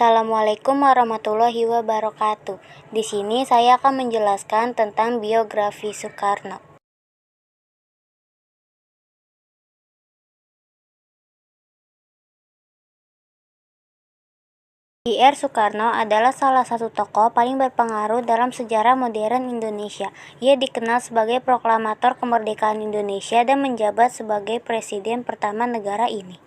Assalamualaikum warahmatullahi wabarakatuh. Di sini saya akan menjelaskan tentang biografi Soekarno. Ir. Soekarno adalah salah satu tokoh paling berpengaruh dalam sejarah modern Indonesia. Ia dikenal sebagai proklamator kemerdekaan Indonesia dan menjabat sebagai presiden pertama negara ini.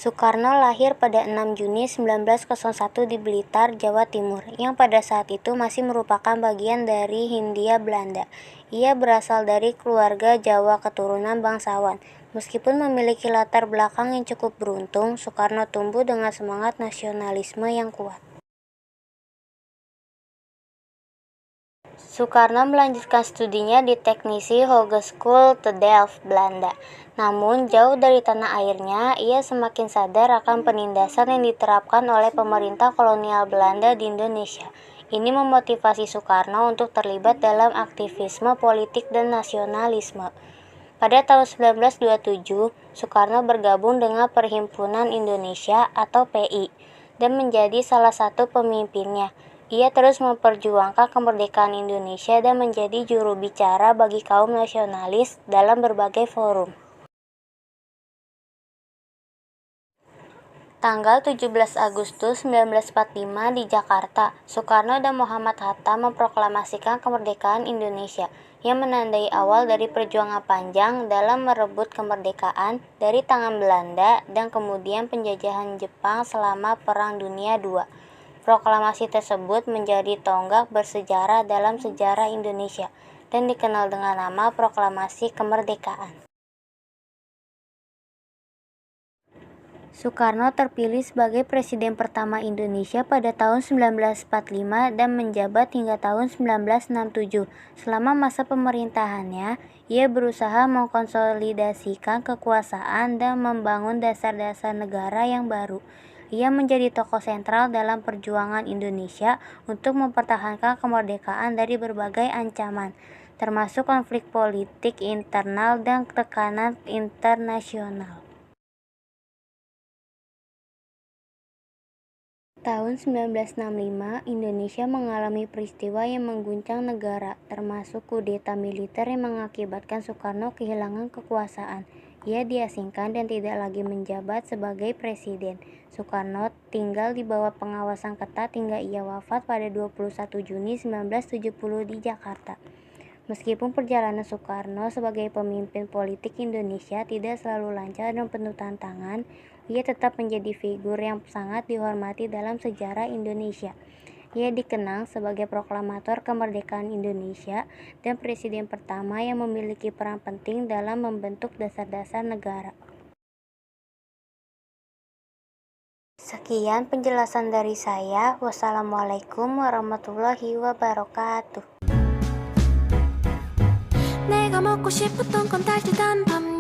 Soekarno lahir pada 6 Juni 1901 di Blitar, Jawa Timur, yang pada saat itu masih merupakan bagian dari Hindia Belanda. Ia berasal dari keluarga Jawa keturunan bangsawan. Meskipun memiliki latar belakang yang cukup beruntung, Soekarno tumbuh dengan semangat nasionalisme yang kuat. Soekarno melanjutkan studinya di Teknisi Hogeschool te Delft, Belanda. Namun, jauh dari tanah airnya, ia semakin sadar akan penindasan yang diterapkan oleh pemerintah kolonial Belanda di Indonesia. Ini memotivasi Soekarno untuk terlibat dalam aktivisme politik dan nasionalisme. Pada tahun 1927, Soekarno bergabung dengan Perhimpunan Indonesia atau PI dan menjadi salah satu pemimpinnya. Ia terus memperjuangkan kemerdekaan Indonesia dan menjadi juru bicara bagi kaum nasionalis dalam berbagai forum. Tanggal 17 Agustus 1945 di Jakarta, Soekarno dan Muhammad Hatta memproklamasikan kemerdekaan Indonesia, yang menandai awal dari perjuangan panjang dalam merebut kemerdekaan dari tangan Belanda dan kemudian penjajahan Jepang selama Perang Dunia II. Proklamasi tersebut menjadi tonggak bersejarah dalam sejarah Indonesia dan dikenal dengan nama Proklamasi Kemerdekaan. Soekarno terpilih sebagai presiden pertama Indonesia pada tahun 1945 dan menjabat hingga tahun 1967. Selama masa pemerintahannya, ia berusaha mengkonsolidasikan kekuasaan dan membangun dasar-dasar negara yang baru. Ia menjadi tokoh sentral dalam perjuangan Indonesia untuk mempertahankan kemerdekaan dari berbagai ancaman, termasuk konflik politik internal dan tekanan internasional. Tahun 1965, Indonesia mengalami peristiwa yang mengguncang negara, termasuk kudeta militer yang mengakibatkan Soekarno kehilangan kekuasaan. Ia diasingkan dan tidak lagi menjabat sebagai presiden. Soekarno tinggal di bawah pengawasan ketat hingga ia wafat pada 21 Juni 1970 di Jakarta. Meskipun perjalanan Soekarno sebagai pemimpin politik Indonesia tidak selalu lancar dan penuh tantangan, ia tetap menjadi figur yang sangat dihormati dalam sejarah Indonesia. Ia dikenal sebagai proklamator kemerdekaan Indonesia dan presiden pertama yang memiliki peran penting dalam membentuk dasar-dasar negara. Sekian penjelasan dari saya. Wassalamualaikum warahmatullahi wabarakatuh. 내가 먹고 싶었던 건 따뜻한 밥